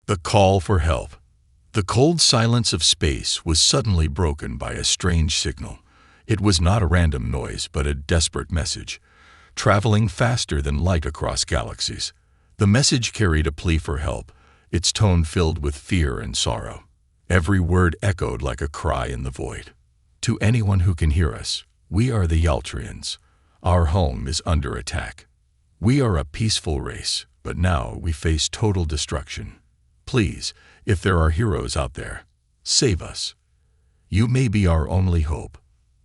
The call for help. The cold silence of space was suddenly broken by a strange signal. It was not a random noise, but a desperate message, traveling faster than light across galaxies. The message carried a plea for help, its tone filled with fear and sorrow. Every word echoed like a cry in the void. To anyone who can hear us, we are the Yaltrians. Our home is under attack. We are a peaceful race, but now we face total destruction. Please, if there are heroes out there, save us. You may be our only hope.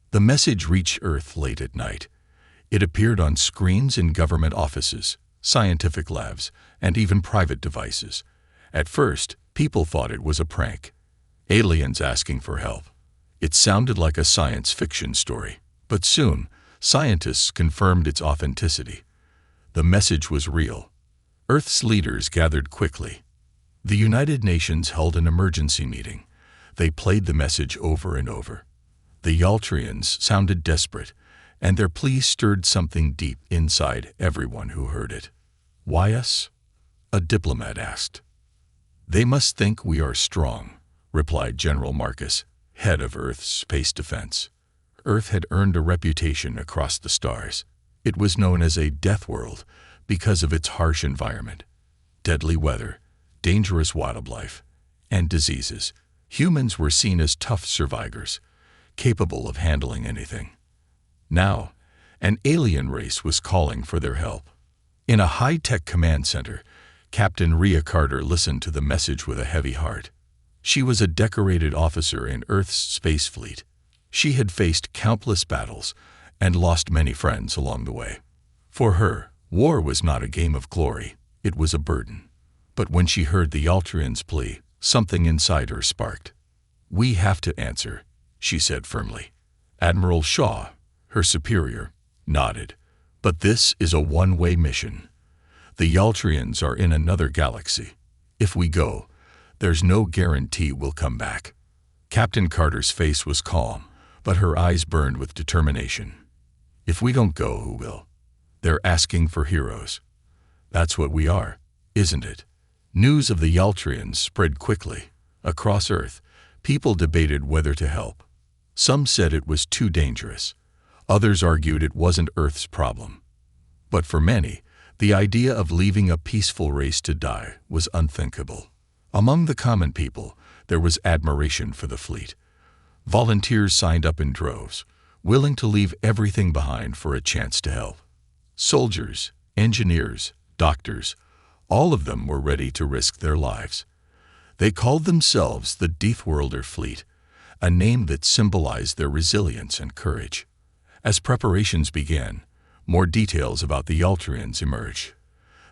The message reached Earth late at night. It appeared on screens in government offices, scientific labs, and even private devices. At first, people thought it was a prank. Aliens asking for help. It sounded like a science fiction story, but soon, scientists confirmed its authenticity. The message was real. Earth's leaders gathered quickly. The United Nations held an emergency meeting. They played the message over and over. The Yaltrians sounded desperate, and their plea stirred something deep inside everyone who heard it. Why us? A diplomat asked. They must think we are strong, replied General Marcus, head of Earth's space defense. Earth had earned a reputation across the stars. It was known as a death world because of its harsh environment, deadly weather, dangerous wildlife, and diseases. Humans were seen as tough survivors, capable of handling anything. Now, an alien race was calling for their help. In a high-tech command center, Captain Rhea Carter listened to the message with a heavy heart. She was a decorated officer in Earth's space fleet. She had faced countless battles and lost many friends along the way. For her, war was not a game of glory, it was a burden. But when she heard the Yaltrians' plea, something inside her sparked. We have to answer, she said firmly. Admiral Shaw, her superior, nodded. But this is a one-way mission. The Yaltrians are in another galaxy. If we go, there's no guarantee we'll come back. Captain Carter's face was calm, but her eyes burned with determination. If we don't go, who will? They're asking for heroes. That's what we are, isn't it? News of the Yaltrians spread quickly. Across Earth, people debated whether to help. Some said it was too dangerous. Others argued it wasn't Earth's problem. But for many, the idea of leaving a peaceful race to die was unthinkable. Among the common people, there was admiration for the fleet. Volunteers signed up in droves, willing to leave everything behind for a chance to help. Soldiers, engineers, doctors, all of them were ready to risk their lives. They called themselves the Deathworlder Fleet, a name that symbolized their resilience and courage. As preparations began, more details about the Yaltrians emerged.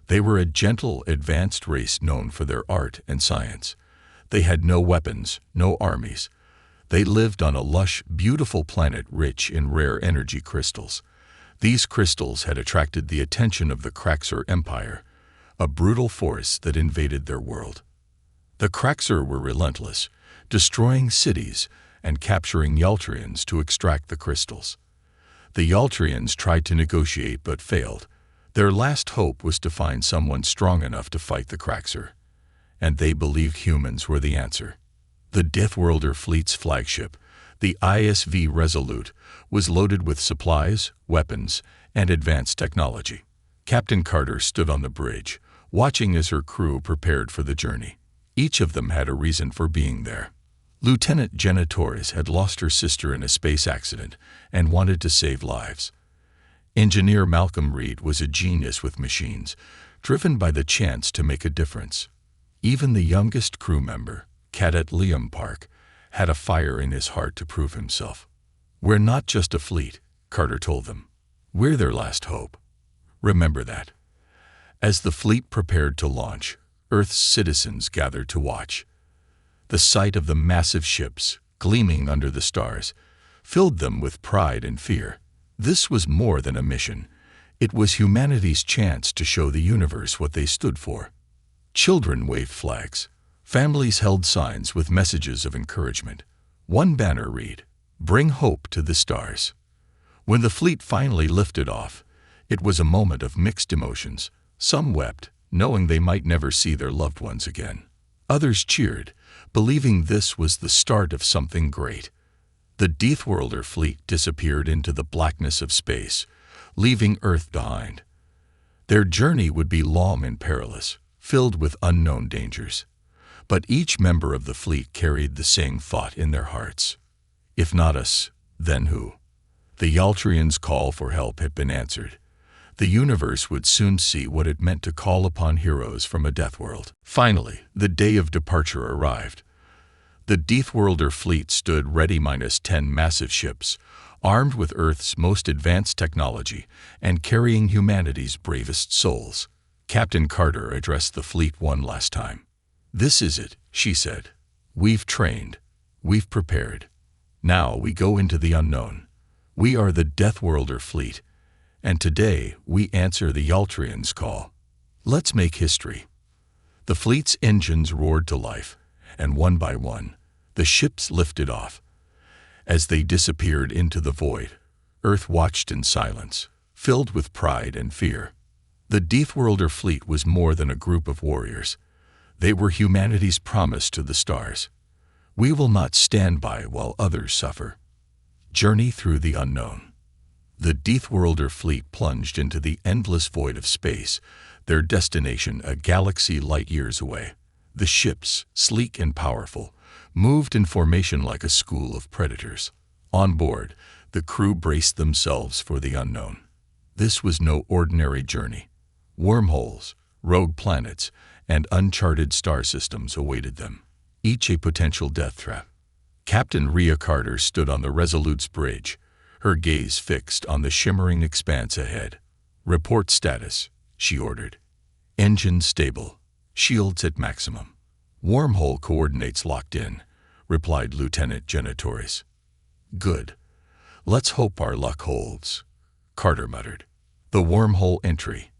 They were a gentle, advanced race known for their art and science. They had no weapons, no armies. They lived on a lush, beautiful planet rich in rare energy crystals. These crystals had attracted the attention of the Kraxor Empire, a brutal force that invaded their world. The Kraxor were relentless, destroying cities and capturing Yaltrians to extract the crystals. The Yaltrians tried to negotiate but failed. Their last hope was to find someone strong enough to fight the Kraxor, and they believed humans were the answer. The Deathworlder Fleet's flagship, the ISV Resolute, was loaded with supplies, weapons, and advanced technology. Captain Carter stood on the bridge, watching as her crew prepared for the journey. Each of them had a reason for being there. Lieutenant Jenna Torres had lost her sister in a space accident and wanted to save lives. Engineer Malcolm Reed was a genius with machines, driven by the chance to make a difference. Even the youngest crew member, Cadet Liam Park, had a fire in his heart to prove himself. We're not just a fleet, Carter told them. We're their last hope. Remember that. As the fleet prepared to launch, Earth's citizens gathered to watch. The sight of the massive ships, gleaming under the stars, filled them with pride and fear. This was more than a mission. It was humanity's chance to show the universe what they stood for. Children waved flags. Families held signs with messages of encouragement. One banner read, "Bring hope to the stars." When the fleet finally lifted off, it was a moment of mixed emotions. Some wept, knowing they might never see their loved ones again. Others cheered, believing this was the start of something great. The Deathworlder Fleet disappeared into the blackness of space, leaving Earth behind. Their journey would be long and perilous, filled with unknown dangers. But each member of the fleet carried the same thought in their hearts. If not us, then who? The Yaltrians' call for help had been answered. The universe would soon see what it meant to call upon heroes from a death world. Finally, the day of departure arrived. The Deathworlder Fleet stood ready, -10 massive ships, armed with Earth's most advanced technology and carrying humanity's bravest souls. Captain Carter addressed the fleet one last time. "This is it," she said. "We've trained. We've prepared. Now we go into the unknown. We are the Deathworlder Fleet, and today we answer the Yaltrians' call. Let's make history." The fleet's engines roared to life, and one by one, the ships lifted off. As they disappeared into the void, Earth watched in silence, filled with pride and fear. The Deathworlder Fleet was more than a group of warriors. They were humanity's promise to the stars. We will not stand by while others suffer. Journey through the unknown. The Deathworlder Fleet plunged into the endless void of space, their destination a galaxy light years away. The ships, sleek and powerful, moved in formation like a school of predators. On board, the crew braced themselves for the unknown. This was no ordinary journey. Wormholes, rogue planets, and uncharted star systems awaited them, each a potential death trap. Captain Rhea Carter stood on the Resolute's bridge, her gaze fixed on the shimmering expanse ahead. "Report status," she ordered. "Engine stable. Shields at maximum. Wormhole coordinates locked in," replied Lieutenant Genitoris. "Good. Let's hope our luck holds," Carter muttered. The wormhole entry.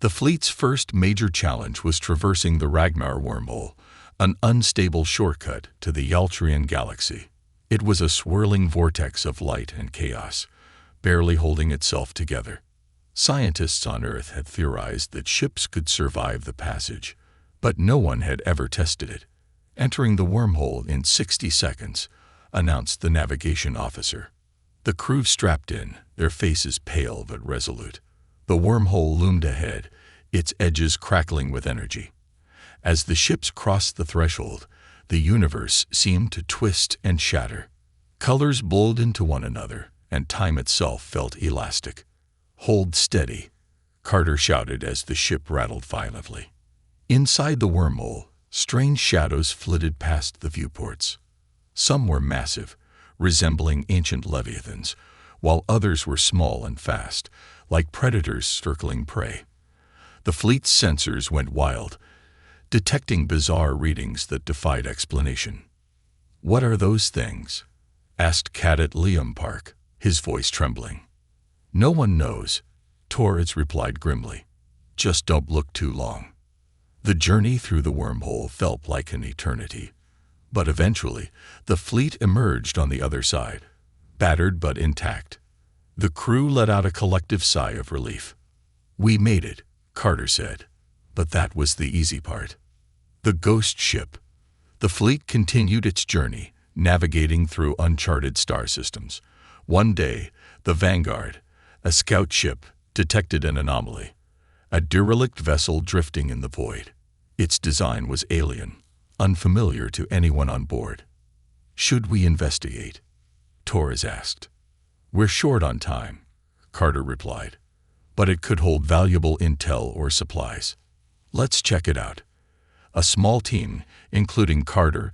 The fleet's first major challenge was traversing the Ragnar wormhole, an unstable shortcut to the Yaltrian galaxy. It was a swirling vortex of light and chaos, barely holding itself together. Scientists on Earth had theorized that ships could survive the passage, but no one had ever tested it. "Entering the wormhole in 60 seconds, announced the navigation officer. The crew strapped in, their faces pale but resolute. The wormhole loomed ahead, its edges crackling with energy. As the ships crossed the threshold, the universe seemed to twist and shatter. Colors blurred into one another, and time itself felt elastic. "Hold steady," Carter shouted as the ship rattled violently. Inside the wormhole, strange shadows flitted past the viewports. Some were massive, resembling ancient leviathans, while others were small and fast, like predators circling prey. The fleet's sensors went wild, detecting bizarre readings that defied explanation. "What are those things?" asked Cadet Liam Park, his voice trembling. "No one knows," Torres replied grimly. "Just don't look too long." The journey through the wormhole felt like an eternity. But eventually, the fleet emerged on the other side, battered but intact. The crew let out a collective sigh of relief. "We made it," Carter said. But that was the easy part. The ghost ship. The fleet continued its journey, navigating through uncharted star systems. One day, the Vanguard, a scout ship, detected an anomaly. A derelict vessel drifting in the void. Its design was alien, unfamiliar to anyone on board. "Should we investigate?" Torres asked. "We're short on time," Carter replied, "but it could hold valuable intel or supplies. Let's check it out." A small team, including Carter,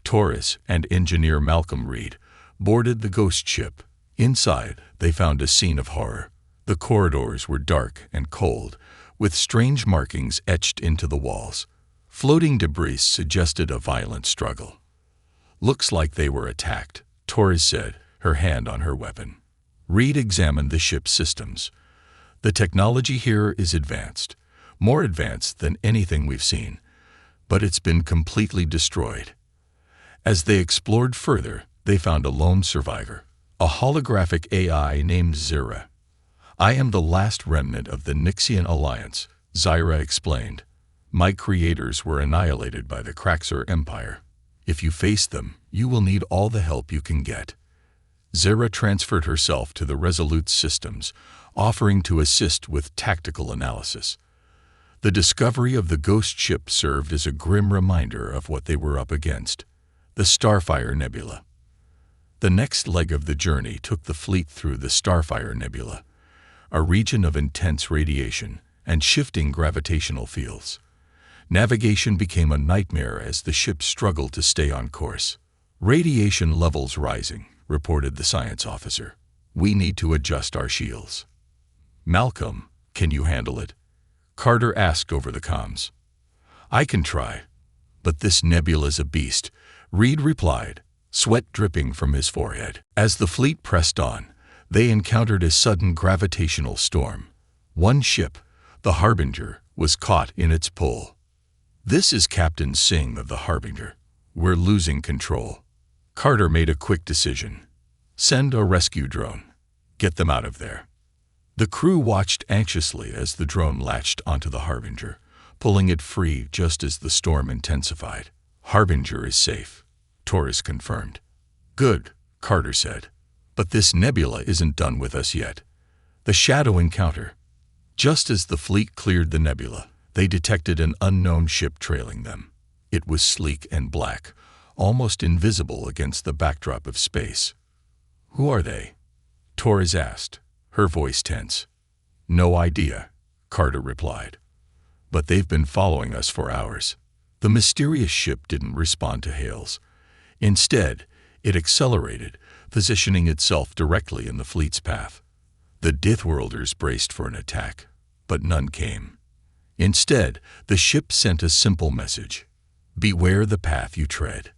Torres, and engineer Malcolm Reed, boarded the ghost ship. Inside, they found a scene of horror. The corridors were dark and cold, with strange markings etched into the walls. Floating debris suggested a violent struggle. "Looks like they were attacked," Torres said, her hand on her weapon. Reed examined the ship's systems. "The technology here is advanced, more advanced than anything we've seen, but it's been completely destroyed." As they explored further, they found a lone survivor, a holographic AI named Zira. "I am the last remnant of the Nixian Alliance," Zyra explained. My creators were annihilated by the Kraxor Empire. If you face them, you will need all the help you can get. Zera transferred herself to the Resolute systems, offering to assist with tactical analysis. The discovery of the ghost ship served as a grim reminder of what they were up against: the Starfire Nebula. The next leg of the journey took the fleet through the Starfire Nebula, a region of intense radiation and shifting gravitational fields. Navigation became a nightmare as the ship struggled to stay on course. "Radiation levels rising," reported the science officer. "We need to adjust our shields." "Malcolm, can you handle it?" Carter asked over the comms. "I can try, but this nebula's a beast," Reed replied, sweat dripping from his forehead. As the fleet pressed on, they encountered a sudden gravitational storm. One ship, the Harbinger, was caught in its pull. "This is Captain Singh of the Harbinger. We're losing control." Carter made a quick decision. "Send a rescue drone. Get them out of there." The crew watched anxiously as the drone latched onto the Harbinger, pulling it free just as the storm intensified. "Harbinger is safe," Torres confirmed. "Good," Carter said. "But this nebula isn't done with us yet." The shadow encounter. Just as the fleet cleared the nebula, they detected an unknown ship trailing them. It was sleek and black, almost invisible against the backdrop of space. "Who are they?" Torres asked, her voice tense. "No idea," Carter replied. "But they've been following us for hours." The mysterious ship didn't respond to hails. Instead, it accelerated, positioning itself directly in the fleet's path. The Deathworlders braced for an attack, but none came. Instead, the ship sent a simple message: "Beware the path you tread.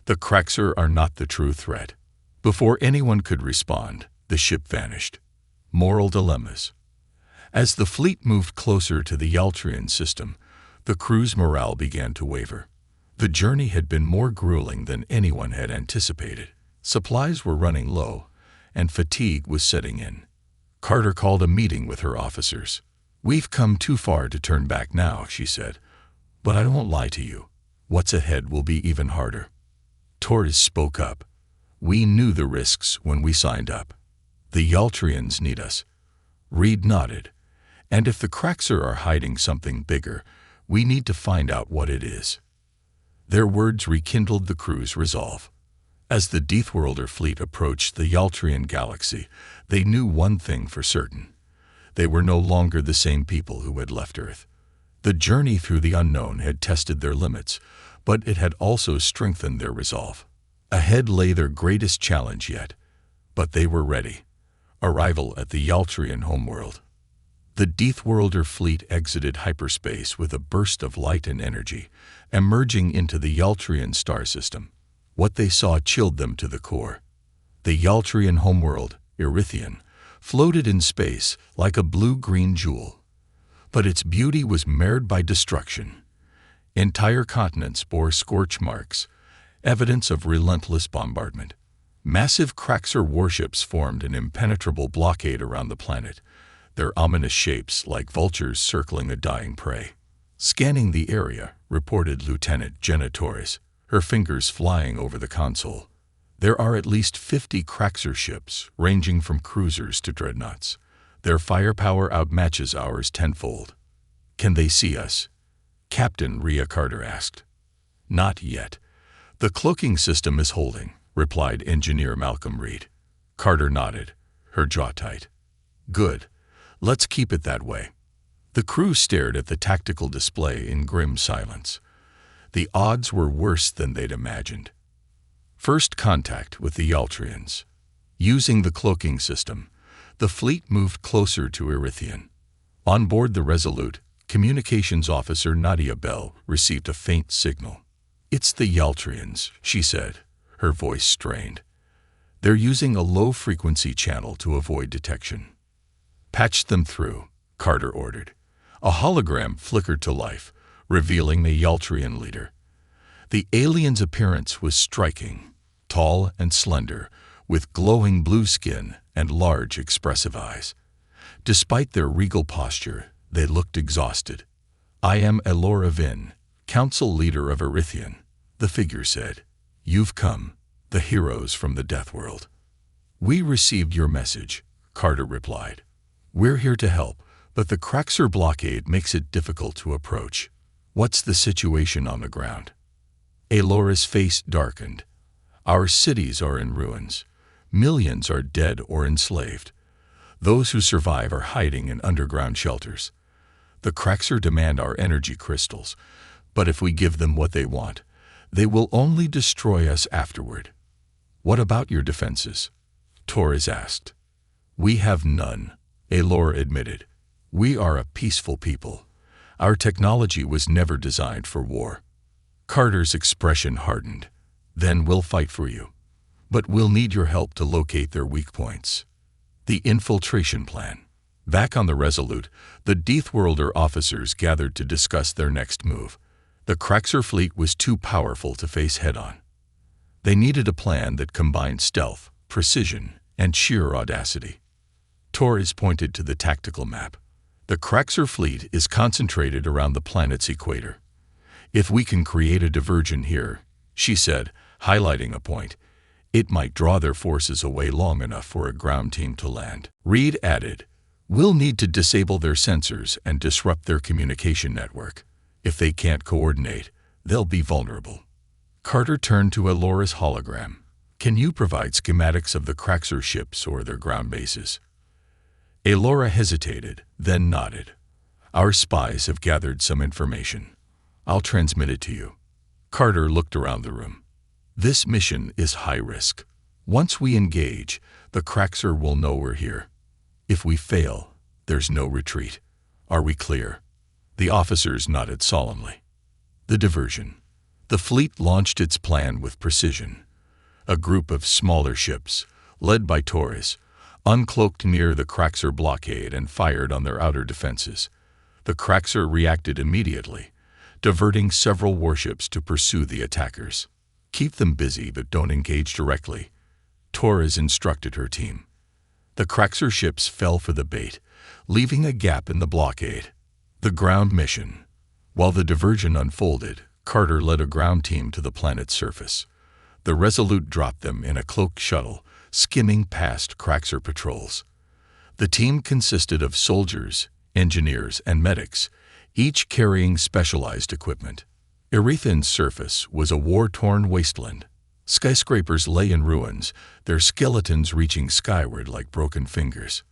The Kraxor are not the true threat." Before anyone could respond, the ship vanished. Moral dilemmas. As the fleet moved closer to the Yaltrian system, the crew's morale began to waver. The journey had been more grueling than anyone had anticipated. Supplies were running low, and fatigue was setting in. Carter called a meeting with her officers. "We've come too far to turn back now," she said. "But I won't lie to you. What's ahead will be even harder." Torres spoke up. "We knew the risks when we signed up. The Yaltrians need us." Reed nodded. "And if the Kraxor are hiding something bigger, we need to find out what it is." Their words rekindled the crew's resolve. As the Deathworlder Fleet approached the Yaltrian galaxy, they knew one thing for certain. They were no longer the same people who had left Earth. The journey through the unknown had tested their limits, but it had also strengthened their resolve. Ahead lay their greatest challenge yet, but they were ready. Arrival at the Yaltrian homeworld. The Deathworlder Fleet exited hyperspace with a burst of light and energy, emerging into the Yaltrian star system. What they saw chilled them to the core. The Yaltrian homeworld, Erythian, floated in space like a blue-green jewel. But its beauty was marred by destruction. Entire continents bore scorch marks, evidence of relentless bombardment. Massive Kraxor warships formed an impenetrable blockade around the planet, their ominous shapes like vultures circling a dying prey. "Scanning the area," reported Lieutenant Jenna Torres, her fingers flying over the console. "There are at least 50 Kraxor ships, ranging from cruisers to dreadnoughts. Their firepower outmatches ours tenfold." "Can they see us?" Captain Rhea Carter asked. "Not yet. The cloaking system is holding," replied Engineer Malcolm Reed. Carter nodded, her jaw tight. "Good. Let's keep it that way." The crew stared at the tactical display in grim silence. The odds were worse than they'd imagined. First contact with the Yaltrians. Using the cloaking system, the fleet moved closer to Erythian. On board the Resolute, Communications Officer Nadia Bell received a faint signal. "It's the Yaltrians," she said, her voice strained. "They're using a low-frequency channel to avoid detection." "Patch them through," Carter ordered. A hologram flickered to life, revealing the Yaltrian leader. The alien's appearance was striking, tall and slender, with glowing blue skin and large, expressive eyes. Despite their regal posture, they looked exhausted. "I am Elora Vin, council leader of Erythian," the figure said. "You've come, the heroes from the Deathworld." "We received your message," Carter replied. "We're here to help, but the Kraxer blockade makes it difficult to approach. What's the situation on the ground?" Elora's face darkened. "Our cities are in ruins. Millions are dead or enslaved. Those who survive are hiding in underground shelters. The Kraxer demand our energy crystals, but if we give them what they want, they will only destroy us afterward." "What about your defenses?" Torres asked. "We have none," Elora admitted. "We are a peaceful people. Our technology was never designed for war." Carter's expression hardened. "Then we'll fight for you. But we'll need your help to locate their weak points." The infiltration plan. Back on the Resolute, the Deathworlder officers gathered to discuss their next move. The Kraxer fleet was too powerful to face head-on. They needed a plan that combined stealth, precision, and sheer audacity. Torres pointed to the tactical map. "The Kraxer fleet is concentrated around the planet's equator. If we can create a diversion here," she said, highlighting a point, "it might draw their forces away long enough for a ground team to land." Reed added, "We'll need to disable their sensors and disrupt their communication network. If they can't coordinate, they'll be vulnerable." Carter turned to Elora's hologram. "Can you provide schematics of the Kraxer ships or their ground bases?" Elora hesitated, then nodded. "Our spies have gathered some information. I'll transmit it to you." Carter looked around the room. "This mission is high risk. Once we engage, the Kraxer will know we're here. If we fail, there's no retreat. Are we clear?" The officers nodded solemnly. The diversion. The fleet launched its plan with precision. A group of smaller ships, led by Torres, uncloaked near the Kraxer blockade and fired on their outer defenses. The Kraxer reacted immediately, diverting several warships to pursue the attackers. "Keep them busy but don't engage directly," Torres instructed her team. The Kraxer ships fell for the bait, leaving a gap in the blockade. The ground mission. While the diversion unfolded, Carter led a ground team to the planet's surface. The Resolute dropped them in a cloaked shuttle, skimming past Kraxer patrols. The team consisted of soldiers, engineers, and medics, each carrying specialized equipment. Erythian's surface was a war-torn wasteland. Skyscrapers lay in ruins, their skeletons reaching skyward like broken fingers.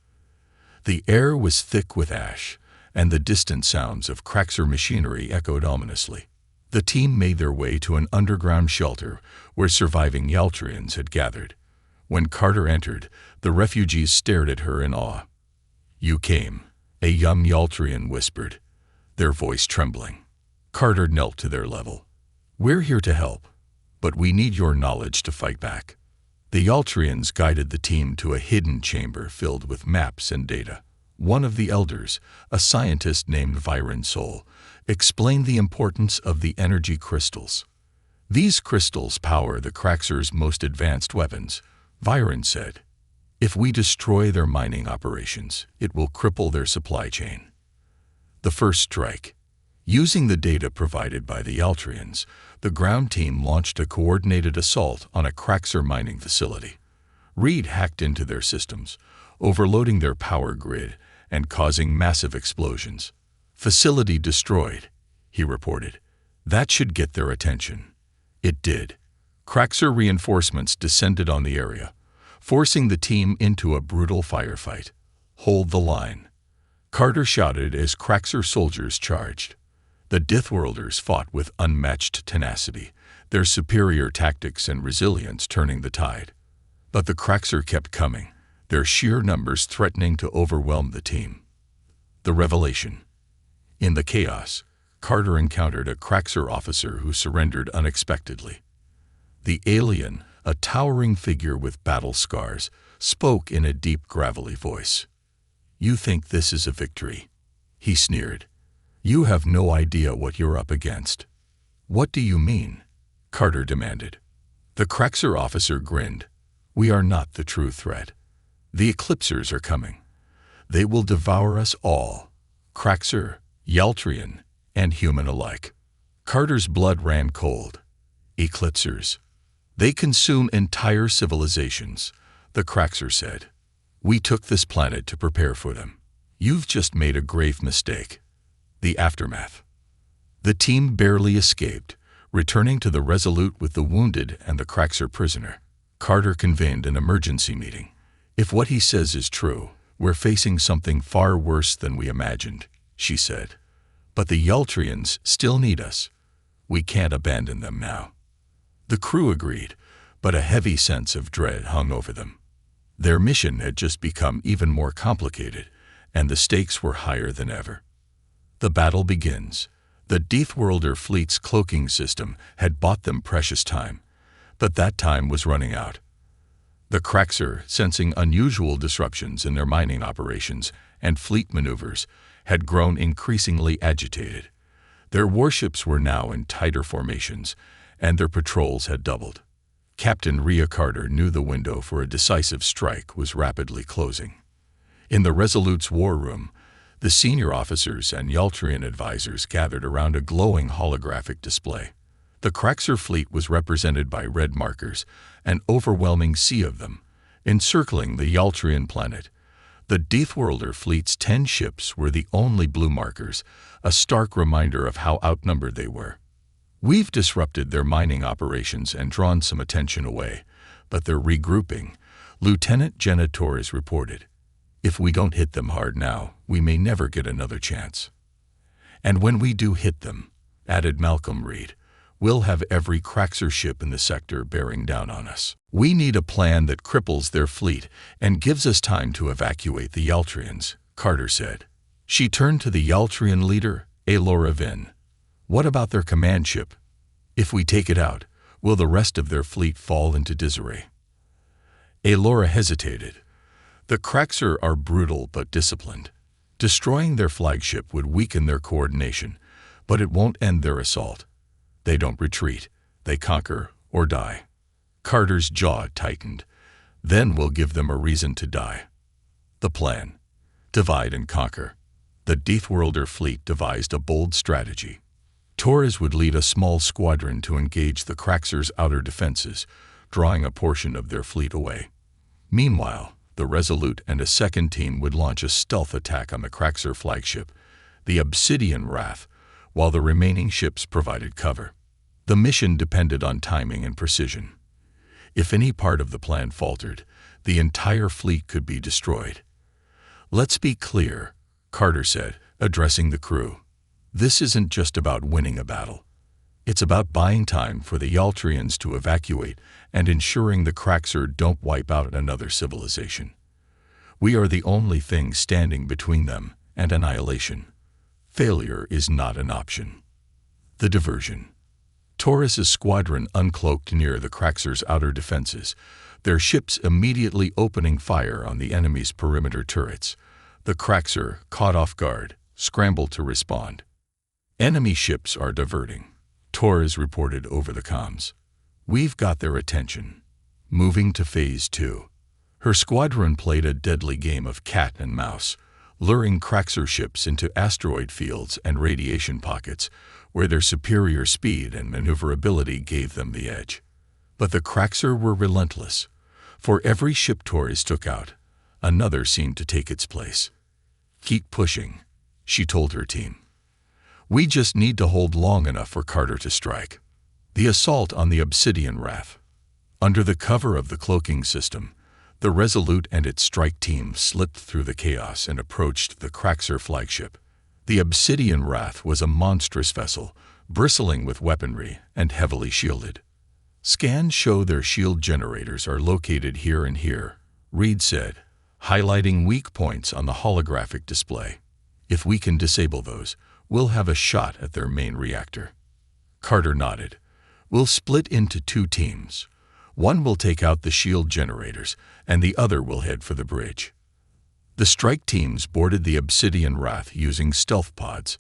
The air was thick with ash, and the distant sounds of Kraxer machinery echoed ominously. The team made their way to an underground shelter where surviving Yaltrians had gathered. When Carter entered, the refugees stared at her in awe. "You came," a young Yaltrian whispered, their voice trembling. Carter knelt to their level. "We're here to help, but we need your knowledge to fight back." The Yaltrians guided the team to a hidden chamber filled with maps and data. One of the elders, a scientist named Viren Sol, explained the importance of the energy crystals. "These crystals power the Kraxer's most advanced weapons," Viren said. "If we destroy their mining operations, it will cripple their supply chain." The first strike. Using the data provided by the Yaltrians, the ground team launched a coordinated assault on a Kraxer mining facility. Reed hacked into their systems, overloading their power grid and causing massive explosions. "Facility destroyed," he reported. "That should get their attention." It did. Kraxer reinforcements descended on the area, forcing the team into a brutal firefight. "Hold the line," Carter shouted as Kraxer soldiers charged. The Deathworlders fought with unmatched tenacity, their superior tactics and resilience turning the tide. But the Kraxer kept coming, their sheer numbers threatening to overwhelm the team. The revelation. In the chaos, Carter encountered a Kraxer officer who surrendered unexpectedly. The alien, a towering figure with battle scars, spoke in a deep, gravelly voice. "You think this is a victory?" he sneered. "You have no idea what you're up against." "What do you mean?" Carter demanded. The Kraxer officer grinned. "We are not the true threat. The Eclipsers are coming. They will devour us all. Kraxer, Yaltrian, and human alike. Carter's blood ran cold. Eclipsers. They consume entire civilizations, the Craxer said. We took this planet to prepare for them. You've just made a grave mistake. The aftermath. The team barely escaped, returning to the Resolute with the wounded and the Craxer prisoner. Carter convened an emergency meeting. If what he says is true, we're facing something far worse than we imagined, she said. But the Yaltrians still need us. We can't abandon them now. The crew agreed, but a heavy sense of dread hung over them. Their mission had just become even more complicated, and the stakes were higher than ever. The battle begins. The Deathworlder Fleet's cloaking system had bought them precious time, but that time was running out. The Craxer, sensing unusual disruptions in their mining operations and fleet maneuvers, had grown increasingly agitated. Their warships were now in tighter formations, and their patrols had doubled. Captain Rhea Carter knew the window for a decisive strike was rapidly closing. In the Resolute's war room, the senior officers and Yaltrian advisors gathered around a glowing holographic display. The Craxer fleet was represented by red markers, an overwhelming sea of them, encircling the Yaltrian planet. The Deathworlder fleet's 10 ships were the only blue markers, a stark reminder of how outnumbered they were. We've disrupted their mining operations and drawn some attention away, but they're regrouping, Lieutenant Jenna Torres reported. If we don't hit them hard now, we may never get another chance. And when we do hit them, added Malcolm Reed, we'll have every Craxer ship in the sector bearing down on us. We need a plan that cripples their fleet and gives us time to evacuate the Yaltrians, Carter said. She turned to the Yaltrian leader, Alora Vin. What about their command ship? If we take it out, will the rest of their fleet fall into disarray? Alora hesitated. The Craxer are brutal but disciplined. Destroying their flagship would weaken their coordination, but it won't end their assault. They don't retreat. They conquer or die. Carter's jaw tightened. Then we'll give them a reason to die. The plan. Divide and conquer. The Deathworlder fleet devised a bold strategy. Torres would lead a small squadron to engage the Craxer's outer defenses, drawing a portion of their fleet away. Meanwhile, the Resolute and a second team would launch a stealth attack on the Craxer flagship, the Obsidian Wrath, while the remaining ships provided cover. The mission depended on timing and precision. If any part of the plan faltered, the entire fleet could be destroyed. Let's be clear, Carter said, addressing the crew. This isn't just about winning a battle. It's about buying time for the Yaltrians to evacuate and ensuring the Craxer don't wipe out another civilization. We are the only thing standing between them and annihilation. Failure is not an option. The diversion. Torres's squadron uncloaked near the Craxer's outer defenses, their ships immediately opening fire on the enemy's perimeter turrets. The Craxer, caught off guard, scrambled to respond. Enemy ships are diverting, Torres reported over the comms. We've got their attention. Moving to Phase 2. Her squadron played a deadly game of cat and mouse, luring Craxer ships into asteroid fields and radiation pockets, where their superior speed and maneuverability gave them the edge. But the Craxer were relentless. For every ship Torres took out, another seemed to take its place. Keep pushing, she told her team. We just need to hold long enough for Carter to strike. The assault on the Obsidian Wrath. Under the cover of the cloaking system, the Resolute and its strike team slipped through the chaos and approached the Craxer flagship. The Obsidian Wrath was a monstrous vessel, bristling with weaponry and heavily shielded. Scans show their shield generators are located here and here, Reed said, highlighting weak points on the holographic display. If we can disable those, we'll have a shot at their main reactor. Carter nodded. We'll split into 2 teams. One will take out the shield generators, and the other will head for the bridge. The strike teams boarded the Obsidian Wrath using stealth pods.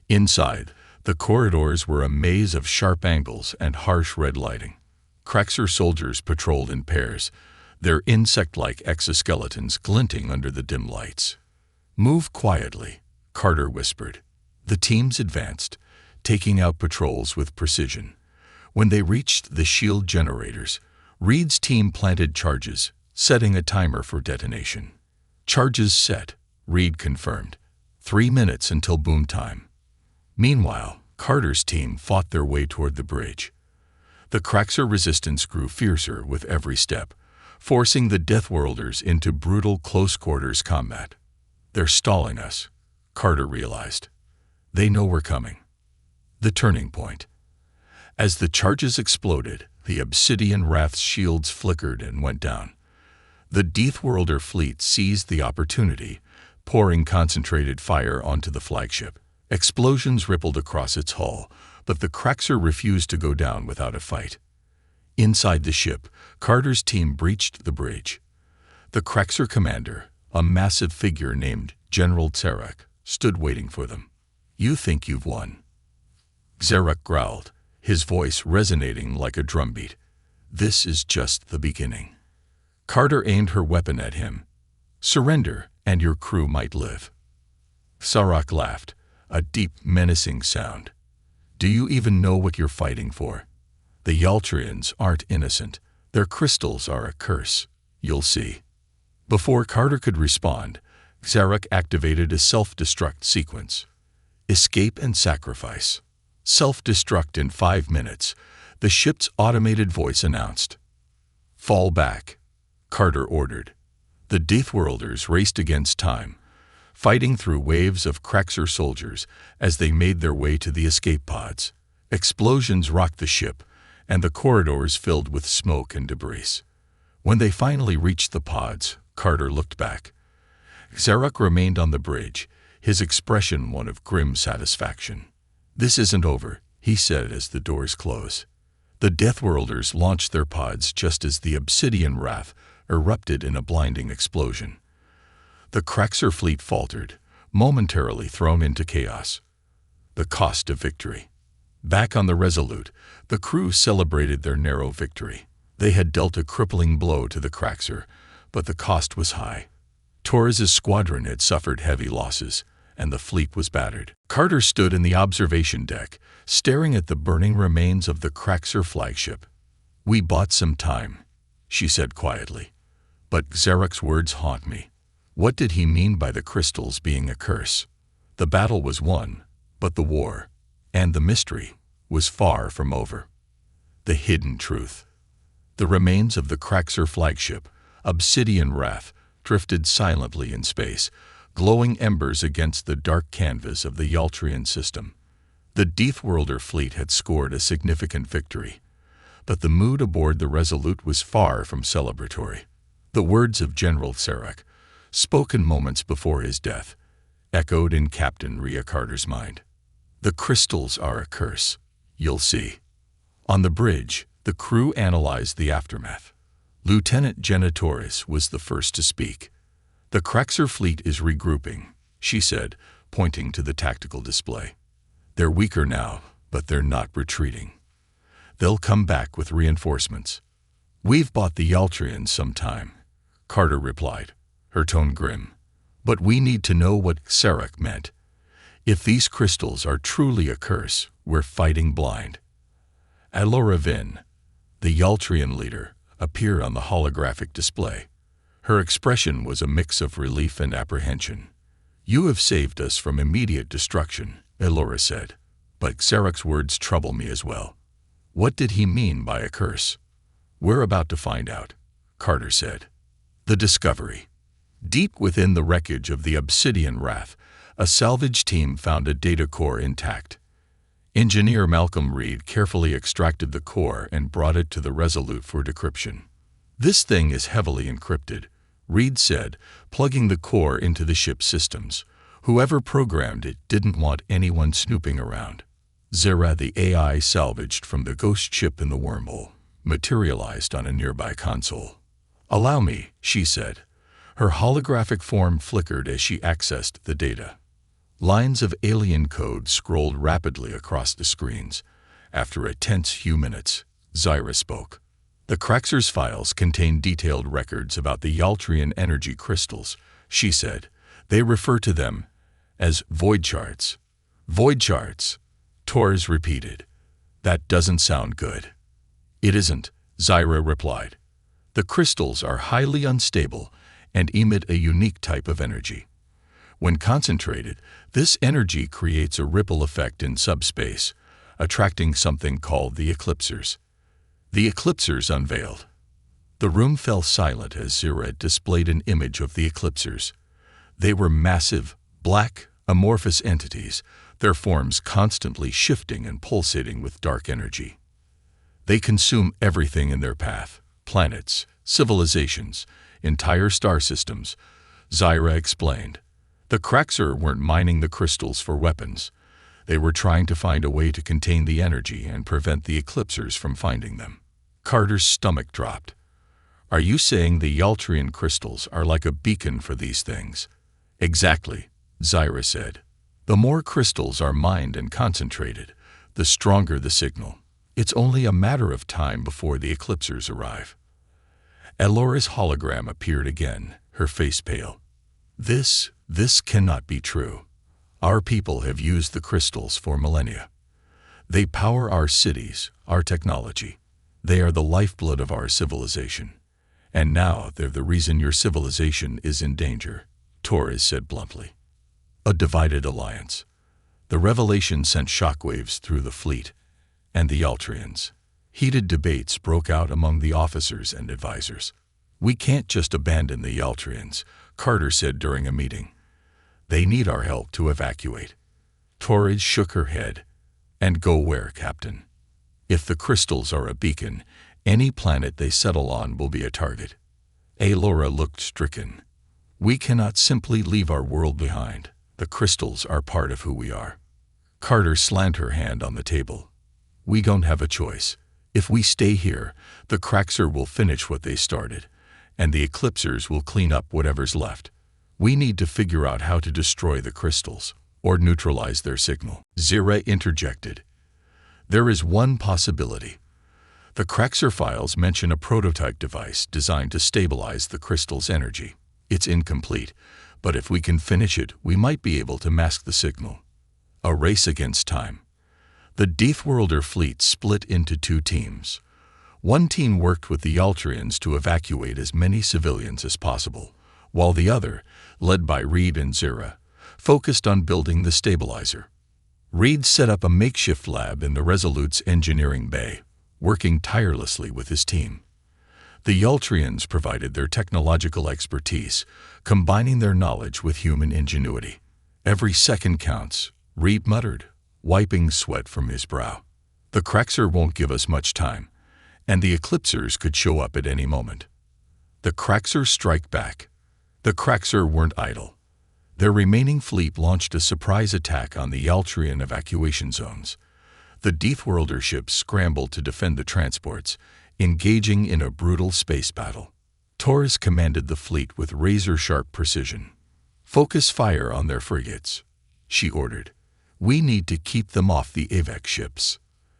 Inside, the corridors were a maze of sharp angles and harsh red lighting. Craxer soldiers patrolled in pairs, their insect-like exoskeletons glinting under the dim lights. Move quietly, Carter whispered. The teams advanced, taking out patrols with precision. When they reached the shield generators, Reed's team planted charges, setting a timer for detonation. Charges set, Reed confirmed. 3 minutes until boom time. Meanwhile, Carter's team fought their way toward the bridge. The Craxer resistance grew fiercer with every step, forcing the Deathworlders into brutal close-quarters combat. "They're stalling us," Carter realized. "They know we're coming." The turning point. As the charges exploded, the Obsidian Wrath's shields flickered and went down. The Deathworlder Fleet seized the opportunity, pouring concentrated fire onto the flagship. Explosions rippled across its hull, but the Craxer refused to go down without a fight. Inside the ship, Carter's team breached the bridge. The Craxer commander, a massive figure named General Xerak, stood waiting for them. "You think you've won?" Xerak growled, his voice resonating like a drumbeat. "This is just the beginning." Carter aimed her weapon at him. "Surrender, and your crew might live." Xerak laughed, a deep, menacing sound. "Do you even know what you're fighting for? The Yaltrians aren't innocent. Their crystals are a curse. You'll see." Before Carter could respond, Xerak activated a self-destruct sequence. Escape and sacrifice. Self-destruct in 5 minutes, the ship's automated voice announced. "Fall back," Carter ordered. The Deathworlders raced against time, fighting through waves of Craxer soldiers as they made their way to the escape pods. Explosions rocked the ship, and the corridors filled with smoke and debris. When they finally reached the pods, Carter looked back. Xerak remained on the bridge, his expression one of grim satisfaction. "This isn't over," he said as the doors closed. The Deathworlders launched their pods just as the Obsidian Wrath erupted in a blinding explosion. The Craxer fleet faltered, momentarily thrown into chaos. The cost of victory. Back on the Resolute, the crew celebrated their narrow victory. They had dealt a crippling blow to the Craxer, but the cost was high. Torres's squadron had suffered heavy losses, and the fleet was battered. Carter stood in the observation deck, staring at the burning remains of the Craxer flagship. "We bought some time," she said quietly. "But Xerak's words haunt me. What did he mean by the crystals being a curse? The battle was won, but the war, and the mystery, was far from over." The hidden truth. The remains of the Craxer flagship, Obsidian Wrath, drifted silently in space, glowing embers against the dark canvas of the Yaltrian system. The Deathworlder fleet had scored a significant victory, but the mood aboard the Resolute was far from celebratory. The words of General Xerak, spoken moments before his death, echoed in Captain Rhea Carter's mind. "The crystals are a curse. You'll see." On the bridge, the crew analyzed the aftermath. Lieutenant Jenna Torres was the first to speak. "The Craxer fleet is regrouping," she said, pointing to the tactical display. "They're weaker now, but they're not retreating. They'll come back with reinforcements." "We've bought the Yaltrians some time," Carter replied, her tone grim. "But we need to know what Xerak meant. If these crystals are truly a curse, we're fighting blind." Alora Vin, the Yaltrian leader, appeared on the holographic display. Her expression was a mix of relief and apprehension. "You have saved us from immediate destruction," Alora said. "But Xerak's words trouble me as well. What did he mean by a curse?" "We're about to find out," Carter said. The discovery. Deep within the wreckage of the Obsidian Wrath, a salvage team found a data core intact. Engineer Malcolm Reed carefully extracted the core and brought it to the Resolute for decryption. "This thing is heavily encrypted," Reed said, plugging the core into the ship's systems. "Whoever programmed it didn't want anyone snooping around." Zera, the AI salvaged from the ghost ship in the wormhole, materialized on a nearby console. "Allow me," she said. Her holographic form flickered as she accessed the data. Lines of alien code scrolled rapidly across the screens. After a tense few minutes, Zyra spoke. "The Craxer's files contain detailed records about the Yaltrian energy crystals," she said. "They refer to them as void charts. Void charts, Torres repeated. That doesn't sound good. It isn't, Zyra replied. The crystals are highly unstable and emit a unique type of energy. When concentrated, this energy creates a ripple effect in subspace, attracting something called the eclipsers. The eclipsers unveiled. The room fell silent as Zyra displayed an image of the eclipsers. They were massive, black, amorphous entities, their forms constantly shifting and pulsating with dark energy. They consume everything in their path: planets, civilizations, entire star systems, Zyra explained. The Kraxer weren't mining the crystals for weapons. They were trying to find a way to contain the energy and prevent the eclipsers from finding them. Carter's stomach dropped. Are you saying the Yaltrian crystals are like a beacon for these things? Exactly, Zyra said. The more crystals are mined and concentrated, the stronger the signal. It's only a matter of time before the eclipsers arrive. Elora's hologram appeared again, her face pale. This cannot be true. Our people have used the crystals for millennia. They power our cities, our technology. They are the lifeblood of our civilization. And now they're the reason your civilization is in danger, Torres said bluntly. A divided alliance. The revelation sent shockwaves through the fleet and the Yaltrians. Heated debates broke out among the officers and advisors. We can't just abandon the Yaltrians, Carter said during a meeting. They need our help to evacuate. Torres shook her head. And go where, Captain? If the crystals are a beacon, any planet they settle on will be a target. Elora looked stricken. We cannot simply leave our world behind. The crystals are part of who we are. Carter slammed her hand on the table. We don't have a choice. If we stay here, the Kraxer will finish what they started, and the eclipsers will clean up whatever's left. We need to figure out how to destroy the crystals, or neutralize their signal. Zyra interjected. There is one possibility. The Kraxer files mention a prototype device designed to stabilize the crystal's energy. It's incomplete, but if we can finish it, we might be able to mask the signal. A race against time. The Deathworlder Fleet split into two teams. One team worked with the Yaltrians to evacuate as many civilians as possible, while the other, led by Reed and Zyra, focused on building the stabilizer. Reed set up a makeshift lab in the Resolute's engineering bay, working tirelessly with his team. The Yaltrians provided their technological expertise, combining their knowledge with human ingenuity. Every second counts, Reed muttered, wiping sweat from his brow. The Kraxer won't give us much time, and the eclipsers could show up at any moment. The Kraxer strike back. The Kraxer weren't idle. Their remaining fleet launched a surprise attack on the Yaltrian evacuation zones. The Deathworlder ships scrambled to defend the transports, engaging in a brutal space battle. Torres commanded the fleet with razor-sharp precision. Focus fire on their frigates, she ordered. We need to keep them off the AVAC ships.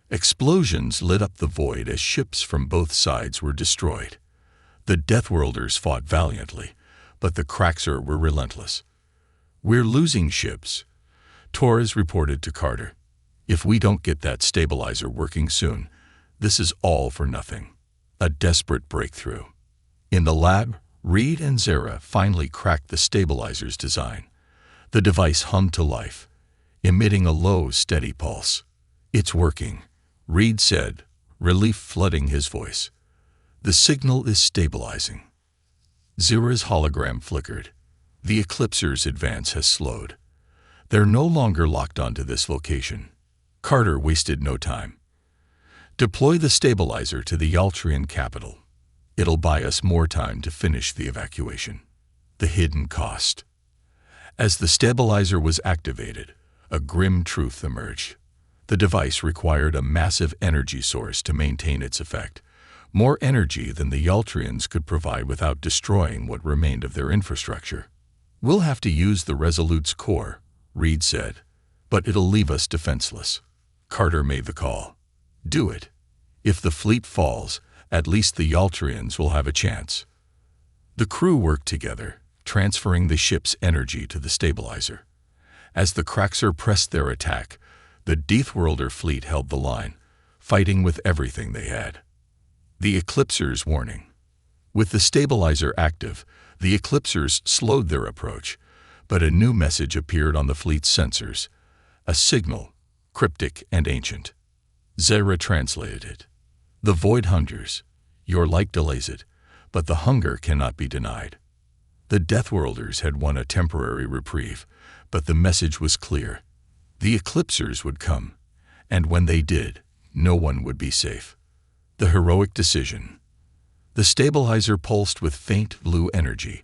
Explosions lit up the void as ships from both sides were destroyed. The Deathworlders fought valiantly, but the Kraxer were relentless. We're losing ships, Torres reported to Carter. If we don't get that stabilizer working soon, this is all for nothing. A desperate breakthrough. In the lab, Reed and Zyra finally cracked the stabilizer's design. The device hummed to life, emitting a low, steady pulse. It's working, Reed said, relief flooding his voice. The signal is stabilizing. Zyra's hologram flickered. The eclipser's advance has slowed. They're no longer locked onto this location. Carter wasted no time. Deploy the stabilizer to the Yaltrian capital. It'll buy us more time to finish the evacuation. The hidden cost. As the stabilizer was activated, a grim truth emerged. The device required a massive energy source to maintain its effect, more energy than the Yaltrians could provide without destroying what remained of their infrastructure. We'll have to use the Resolute's core, Reed said, but it'll leave us defenseless. Carter made the call. Do it. If the fleet falls, at least the Yaltrians will have a chance. The crew worked together, transferring the ship's energy to the stabilizer. As the Craxer pressed their attack, the Deathworlder fleet held the line, fighting with everything they had. The Eclipsers warning. With the stabilizer active, the Eclipsers slowed their approach, but a new message appeared on the fleet's sensors. A signal, cryptic and ancient. Zera translated it. The void hungers. Your light delays it, but the hunger cannot be denied. The Deathworlders had won a temporary reprieve, but the message was clear. The Eclipsers would come, and when they did, no one would be safe. The heroic decision. The stabilizer pulsed with faint blue energy,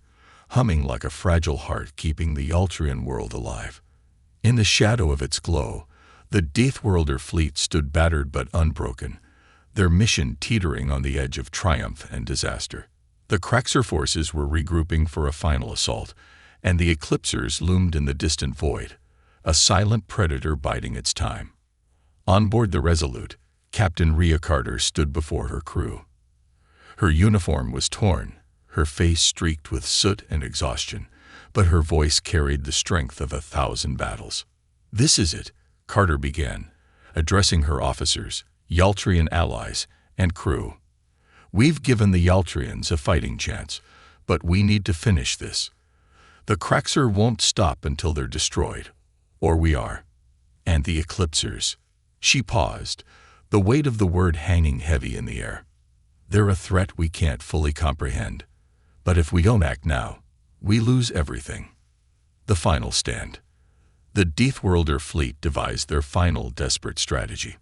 humming like a fragile heart keeping the Yaltrian world alive. In the shadow of its glow, the Deathworlder fleet stood battered but unbroken, their mission teetering on the edge of triumph and disaster. The Craxer forces were regrouping for a final assault, and the Eclipsers loomed in the distant void, a silent predator biding its time. On board the Resolute, Captain Rhea Carter stood before her crew. Her uniform was torn, her face streaked with soot and exhaustion, but her voice carried the strength of 1,000 battles. "This is it," Carter began, addressing her officers, Yaltrian allies, and crew. "We've given the Yaltrians a fighting chance, but we need to finish this. The Craxer won't stop until they're destroyed, or we are. And the Eclipsers." She paused, the weight of the word hanging heavy in the air. "They're a threat we can't fully comprehend, but if we don't act now, we lose everything." The final stand. The Deathworlder fleet devised their final desperate strategy.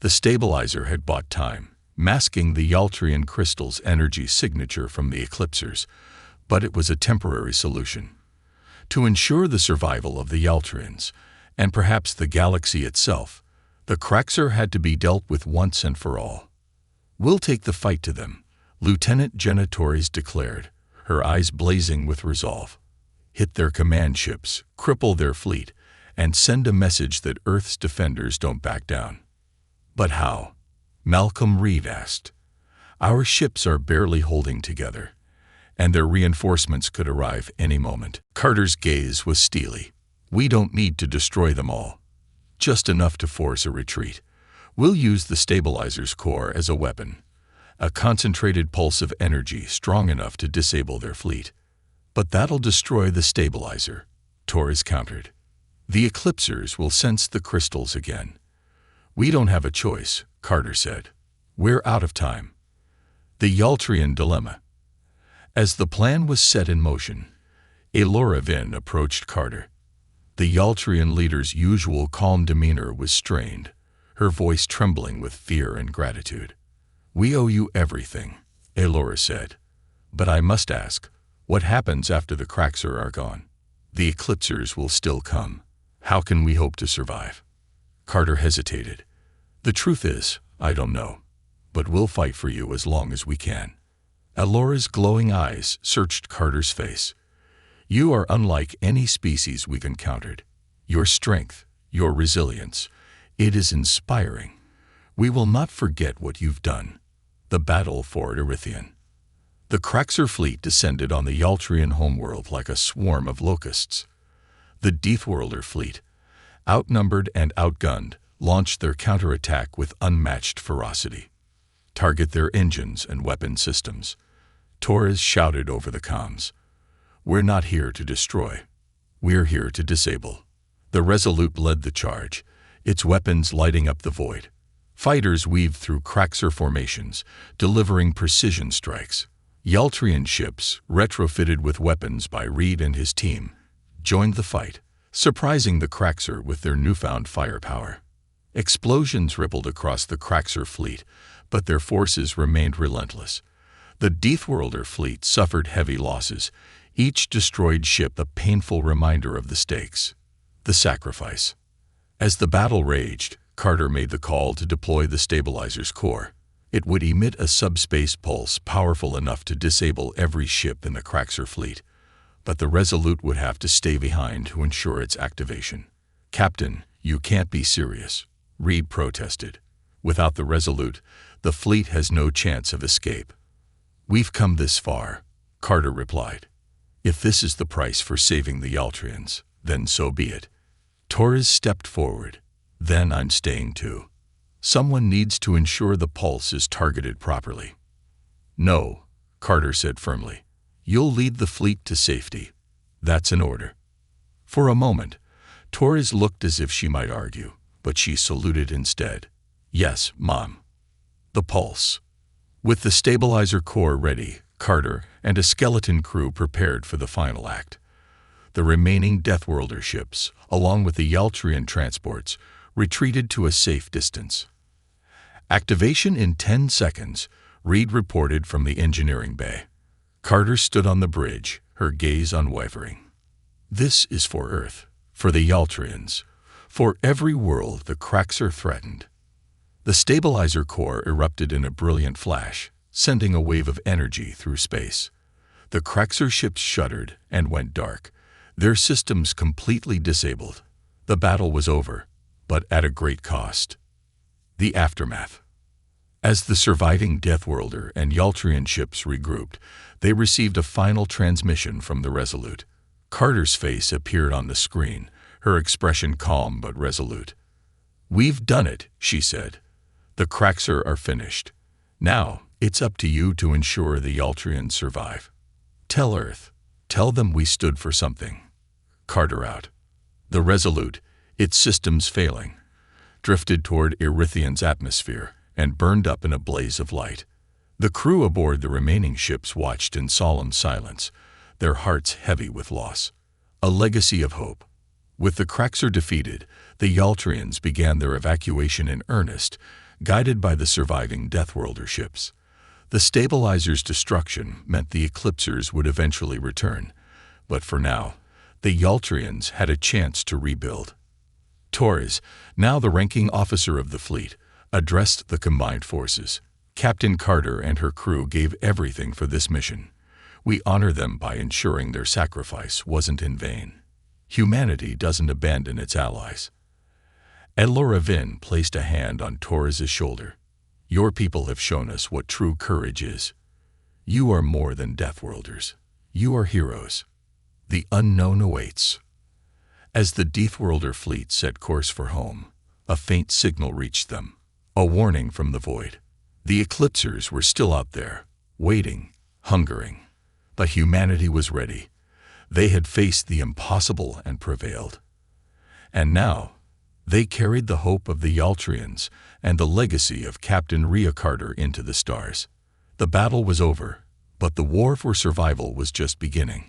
The stabilizer had bought time, masking the Yaltrian crystal's energy signature from the Eclipsers, but it was a temporary solution. To ensure the survival of the Yaltrians, and perhaps the galaxy itself, the Craxer had to be dealt with once and for all. "We'll take the fight to them," Lieutenant Jenna Torres declared, her eyes blazing with resolve. "Hit their command ships, cripple their fleet, and send a message that Earth's defenders don't back down." "But how?" Malcolm Reed asked. "Our ships are barely holding together, and their reinforcements could arrive any moment." Carter's gaze was steely. "We don't need to destroy them all. Just enough to force a retreat. We'll use the stabilizer's core as a weapon, a concentrated pulse of energy strong enough to disable their fleet. But that'll destroy the stabilizer," Torres countered. "The Eclipsers will sense the crystals again." "We don't have a choice," Carter said. "We're out of time." The Yaltrian dilemma. As the plan was set in motion, Elora Vin approached Carter. The Yaltrian leader's usual calm demeanor was strained, her voice trembling with fear and gratitude. "We owe you everything," Elora said. "But I must ask, what happens after the Craxer are gone? The Eclipsers will still come. How can we hope to survive?" Carter hesitated. "The truth is, I don't know. But we'll fight for you as long as we can." Elora's glowing eyes searched Carter's face. "You are unlike any species we've encountered. Your strength, your resilience, it is inspiring. We will not forget what you've done." The battle for Erythian. The Craxer fleet descended on the Yaltrian homeworld like a swarm of locusts. The Deathworlder fleet, outnumbered and outgunned, launched their counterattack with unmatched ferocity. "Target their engines and weapon systems," Torres shouted over the comms. "We're not here to destroy. We're here to disable." The Resolute led the charge, its weapons lighting up the void. Fighters weaved through Craxer formations, delivering precision strikes. Yaltrian ships, retrofitted with weapons by Reed and his team, joined the fight, surprising the Craxer with their newfound firepower. Explosions rippled across the Craxer fleet, but their forces remained relentless. The Deathworlder fleet suffered heavy losses, each destroyed ship a painful reminder of the stakes. The sacrifice. As the battle raged, Carter made the call to deploy the stabilizer's core. It would emit a subspace pulse powerful enough to disable every ship in the Craxer fleet, but the Resolute would have to stay behind to ensure its activation. "Captain, you can't be serious," Reed protested. "Without the Resolute, the fleet has no chance of escape." "We've come this far," Carter replied. "If this is the price for saving the Yaltrians, then so be it." Torres stepped forward. Then I'm staying too. Someone needs to ensure the pulse is targeted properly. No, Carter said firmly. You'll lead the fleet to safety. That's an order. For a moment, Torres looked as if she might argue, but she saluted instead. Yes, Mom. The pulse. With the stabilizer core ready, Carter and a skeleton crew prepared for the final act. The remaining Deathworlder ships, along with the Yaltrian transports, retreated to a safe distance. Activation in 10 seconds, Reed reported from the engineering bay. Carter stood on the bridge, her gaze unwavering. This is for Earth, for the Yaltrians, for every world the Kraxer threatened. The stabilizer core erupted in a brilliant flash, sending a wave of energy through space. The Kraxer ships shuddered and went dark, their systems completely disabled. The battle was over, but at a great cost. The aftermath. As the surviving Deathworlder and Yaltrian ships regrouped, they received a final transmission from the Resolute. Carter's face appeared on the screen, her expression calm but resolute. "We've done it," she said. "The Kraxer are finished. Now, it's up to you to ensure the Yaltrians survive. Tell Earth. Tell them we stood for something." Carter out. The Resolute, its systems failing, drifted toward Erythian's atmosphere and burned up in a blaze of light. The crew aboard the remaining ships watched in solemn silence, their hearts heavy with loss. A legacy of hope. With the Kraxer defeated, the Yaltrians began their evacuation in earnest, guided by the surviving Deathworlder ships. The stabilizer's destruction meant the Eclipsers would eventually return, but for now, the Yaltrians had a chance to rebuild. Torres, now the ranking officer of the fleet, addressed the combined forces. Captain Carter and her crew gave everything for this mission. We honor them by ensuring their sacrifice wasn't in vain. Humanity doesn't abandon its allies. Elora Vin placed a hand on Torres' shoulder. Your people have shown us what true courage is. You are more than Deathworlders. You are heroes. The unknown awaits. As the Deathworlder fleet set course for home, a faint signal reached them, a warning from the void. The Eclipsers were still out there, waiting, hungering. But humanity was ready. They had faced the impossible and prevailed. And now, they carried the hope of the Yaltrians and the legacy of Captain Rhea Carter into the stars. The battle was over, but the war for survival was just beginning.